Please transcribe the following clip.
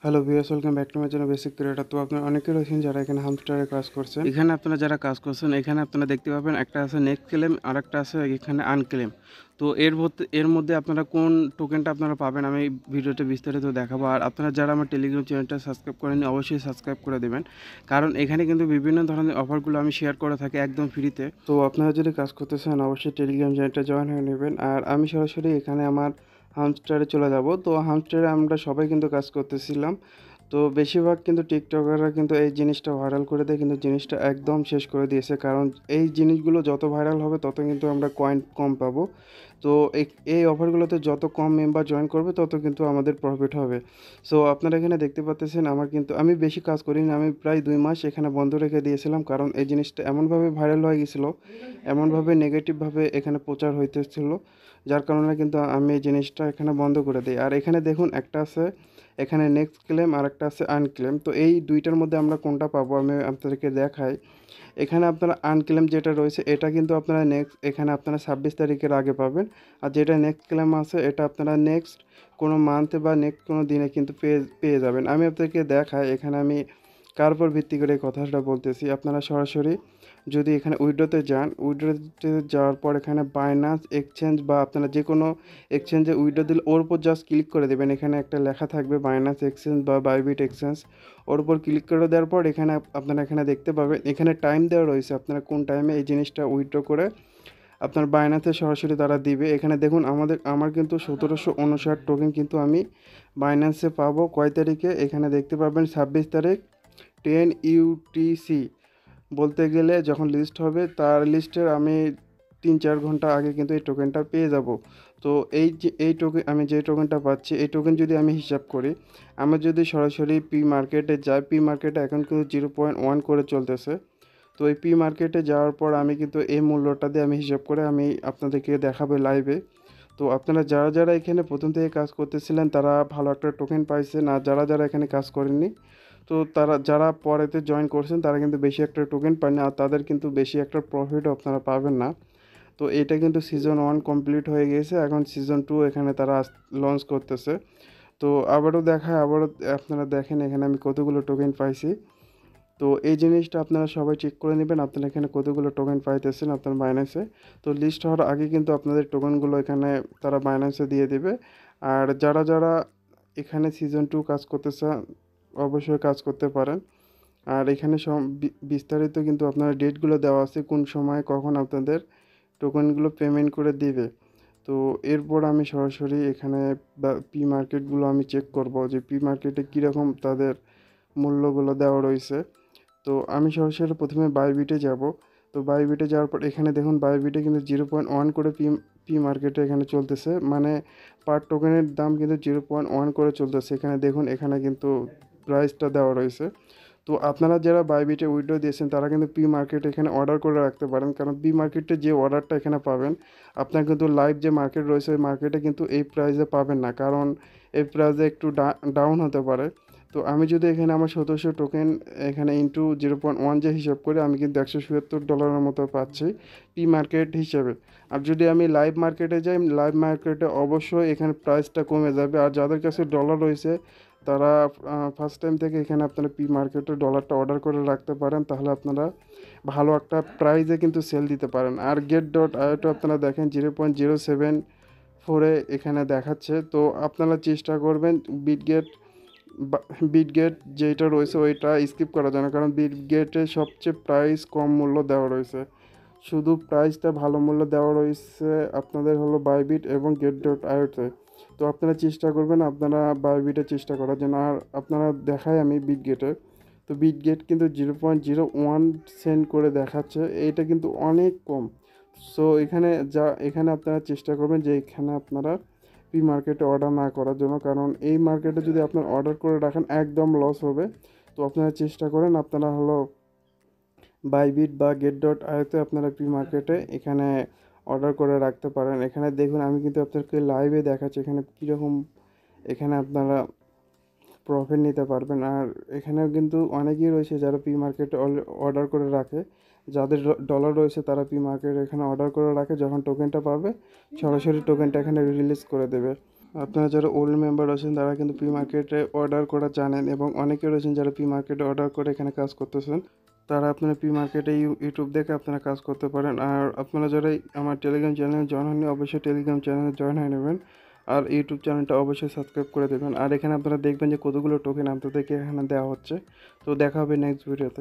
Hello viewers, welcome back to my channel basic creator. তো আপনারা অনেকে রয়েছেন যারা এখানে হামস্টারে কাজ করছেন। এখানে আপনারা যারা কাজ করছেন, এখানে আপনারা দেখতে পাবেন একটা আছে নেক্সট ক্লেম আর একটা আছে এখানে আনক্লেম। তো এর মধ্যে আপনারা কোন টোকেনটা আপনারা পাবেন আমি ভিডিওতে বিস্তারিত দেখাবো। আর আপনারা যারা আমার টেলিগ্রাম চ্যানেলটা সাবস্ক্রাইব করেননি অবশ্যই সাবস্ক্রাইব করে দেবেন, কারণ এখানে কিন্তু বিভিন্ন ধরনের অফারগুলো আমি শেয়ার করে থাকি একদম ফ্রিতে। তো আপনারা যদি কাজ করতে চান অবশ্যই টেলিগ্রাম চ্যানেলটা জয়েন হয়ে নেবেন। আর আমি সরাসরি এখানে আমার হামস্টারে চলে যাব। তো হামস্টারে আমরা সবাই কিন্তু কাজ করতেছিলাম। তো বেশিরভাগ কিন্তু টিকটকাররা কিন্তু এই জিনিসটা ভাইরাল করে দেয়, কিন্তু জিনিসটা একদম শেষ করে দিয়েছে। কারণ এই জিনিসগুলো যত ভাইরাল হবে তত কিন্তু আমরা কয়েন কম পাবো। তো এই অফারগুলোতে যত কম মেম্বার জয়েন করবে তত কিন্তু আমাদের প্রফিট হবে। সো আপনারা এখানে দেখতে পাচ্ছেন আমার কিন্তু আমি বেশি কাজ করিনি, আমি প্রায় 2 মাস এখানে বন্ধ রেখে দিয়েছিলাম। কারণ এই জিনিসটা এমনভাবে ভাইরাল হয়ে গেছিলো, এমনভাবে নেগেটিভভাবে এখানে প্রচার হইতেছিল, যার কারণে কিন্তু আমি এই জিনিসটা এখানে বন্ধ করে দিই। আর এখানে দেখুন একটা আছে এখানে নেক্সট ক্লেম আর একটা আছে আনক্লেম। তো এই দুইটার মধ্যে আমরা কোনটা পাবো আমি আপনাদেরকে দেখাই। এখানে আপনারা আনক্লেম যেটা রয়েছে এটা কিন্তু আপনারা এখানে আপনারা 26 তারিখের আগে পাবেন। আর যেটা নেক্সট ক্লেম আছে এটা আপনারা নেক্সট কোনো মান্থে বা নেক্সট কোনো দিনে কিন্তু পেয়ে পেয়ে যাবেন। আমি আপনাদেরকে দেখাই এখানে আমি কার উপর ভিত্তি করে এই কথাটা বলতেছি। আপনারা সরাসরি যদি এখানে উইড্রোতে যান, উইড্রোতে যাওয়ার পর এখানে বাইন্যান্স এক্সচেঞ্জ বা আপনারা যে কোনো এক্সচেঞ্জে উইড্রো দিলে ওর উপর জাস্ট ক্লিক করে দেবেন। এখানে একটা লেখা থাকবে বাইন্যান্স এক্সচেঞ্জ বা বাইবিট এক্সচেঞ্জ, ওর উপর ক্লিক করে দেওয়ার পর এখানে আপনারা এখানে দেখতে পাবেন এখানে টাইম দেওয়া রয়েছে, আপনারা কোন টাইমে এই জিনিসটা উইথড্র করে আপনার বাইন্যান্সে সরাসরি তারা দিবে। এখানে দেখুন আমার কিন্তু 1759 টোকেন কিন্তু আমি বাইন্যান্সে পাবো কয় তারিখে, এখানে দেখতে পাবেন 26 তারিখ 10 UTC। বলতে গেলে যখন লিস্ট হবে তার লিস্টের আমি 3-4 ঘন্টা আগে কিন্তু এই টোকেনটা পেয়ে যাব। তো এই টোকেন আমি যে টোকেনটা পাচ্ছি এই টোকেন যদি আমি হিসাব করি, আমরা যদি সরাসরি পি মার্কেটে যাই, পি মার্কেটে এখন কিন্তু 0.1 করে চলতেছে। তো এই পি মার্কেটে যাওয়ার পর আমি কিন্তু এই মূল্যটা দিয়ে আমি হিসাব করে আমি আপনাদেরকে দেখাবো লাইভে। তো আপনারা যারা যারা এখানে প্রথম থেকে কাজ করতেছিলেন তারা ভালো একটা টোকেন পাইছেন, আর যারা যারা এখানে কাজ করেননি তো তারা যারা পরেতে জয়েন করছেন তারা কিন্তু বেশি একটা টোকেন পান না, আর তাদের কিন্তু বেশি একটা প্রফিটও আপনারা পাবেন না। তো এটা কিন্তু সিজন 1 কমপ্লিট হয়ে গিয়েছে, এখন সিজন 2 এখানে তারা লঞ্চ করতেছে। তো আবারও দেখায়, আবারও আপনারা দেখেন এখানে আমি কতগুলো টোকেন পাইছি। তো এই জিনিসটা আপনারা সবাই চেক করে নেবেন আপনারা এখানে কতগুলো টোকেন পাইতেছেন আপনার বাইন্যান্সে। তো লিস্ট হওয়ার আগে কিন্তু আপনাদের টোকেনগুলো এখানে তারা বাইন্যান্সে দিয়ে দেবে। আর যারা যারা এখানে সিজন 2 কাজ করতে চান অবশ্যই কাজ করতে পারেন। আর এখানে বিস্তারিত কিন্তু আপনার ডেটগুলো দেওয়া আছে, কোন সময় কখন আপনাদের টোকেনগুলো পেমেন্ট করে দিবে। তো এরপর আমি সরাসরি এখানে পি মার্কেটগুলো আমি চেক করব যে পি মার্কেটে কীরকম তাদের মূল্যগুলো দেওয়া রয়েছে। তো আমি সরাসরি প্রথমে বাইবিটে যাব। তো বাইবিটে যাওয়ার পর এখানে দেখুন বাইবিটে কিন্তু 0.1 করে পি পি মার্কেটে এখানে চলতেছে, মানে পার টোকেনের দাম কিন্তু 0.1 করে চলতেছে। এখানে দেখুন এখানে কিন্তু প্রাইসটা দেওয়া রয়েছে। তো আপনারা যারা বাইবিটে উইথড্র দিয়েছেন তারা কিন্তু পি মার্কেট এখানে অর্ডার করে রাখতে পারেন, কারণ পি মার্কেটে যে অর্ডারটা এখানে পাবেন আপনার কিন্তু লাইভ যে মার্কেট রয়েছে ওই মার্কেটে কিন্তু এই প্রাইসে পাবেন না, কারণ এই প্রাইসে একটু ডাউন হতে পারে। তো আমি যদি এখানে আমার 1700 টোকেন এখানে ইন্টু 0.1 যে হিসাব করে আমি কিন্তু $177 মতো পাচ্ছি পি মার্কেট হিসেবে। আর যদি আমি লাইভ মার্কেটে যাই, লাইভ মার্কেটে অবশ্যই এখানে প্রাইসটা কমে যাবে। আর যাদের কাছে ডলার রয়েছে তারা ফার্স্ট টাইম থেকে এখানে আপনারা পি মার্কেটে ডলারটা অর্ডার করে রাখতে পারেন, তাহলে আপনারা ভালো একটা প্রাইসে কিন্তু সেল দিতে পারেন। আর get.io আপনারা দেখেন 0.074-এ এখানে দেখাচ্ছে। তো আপনারা চেষ্টা করবেন বিটগেট বিটগেট যেটা রয়েছে ওইটা স্কিপ করার জন্য, কারণ বিটগেটে সবচেয়ে প্রাইস কম মূল্য দেওয়া রয়েছে, শুধু প্রাইসটা ভালো মূল্য দেওয়া রয়েছে আপনাদের হলো বাইবিট এবং get.io-তে। তো আপনারা চেষ্টা করবেন আপনারা বাইবিটে চেষ্টা করার জন্য। আর আপনারা দেখায় আমি বিটগেটে, তো বিটগেট কিন্তু 0.01 সেন্ট করে দেখাচ্ছে, এইটা কিন্তু অনেক কম। সো এখানে আপনারা চেষ্টা করবেন যে এখানে আপনারা পি মার্কেটে অর্ডার না করার জন্য, কারণ এই মার্কেটে যদি আপনার অর্ডার করে রাখেন একদম লস হবে। তো আপনারা চেষ্টা করেন আপনারা হলো বাইবিট বা get.io-তে আপনারা প্রি মার্কেটে এখানে অর্ডার করে রাখতে পারেন। এখানে দেখুন আমি কিন্তু আপনাদেরকে লাইভে দেখাচ্ছি এখানে কীরকম এখানে আপনারা প্রফিট নিতে পারবেন। আর এখানেও কিন্তু অনেকেই রয়েছে যারা পি মার্কেটে অর্ডার করে রাখে, যাদের ডলার রয়েছে তারা পি মার্কেটে এখানে অর্ডার করে রাখে, যখন টোকেনটা পাবে সরাসরি টোকেনটা এখানে রিলিজ করে দেবে। আপনারা যারা ওল্ড মেম্বার আছেন তারা কিন্তু পি মার্কেটে অর্ডার করা জানেন, এবং অনেকে রয়েছেন যারা পি মার্কেটে অর্ডার করে এখানে কাজ করতেছেন। তারা আপনারা পি মার্কেটে ইউটিউব দেখে আপনারা কাজ করতে পারেন। আর আপনারা যারা আমার টেলিগ্রাম চ্যানেলে জয়েন হননি, অবশ্যই টেলিগ্রাম চ্যানেলে জয়েন হয়ে নেবেন, আর ইউটিউব চ্যানেলটা অবশ্যই সাবস্ক্রাইব করে দেবেন। আর এখানে আপনারা দেখবেন যে কতগুলো টোকেন আপনাদেরকে এখানে দেওয়া হচ্ছে। তো দেখা হবে নেক্সট ভিডিওতে।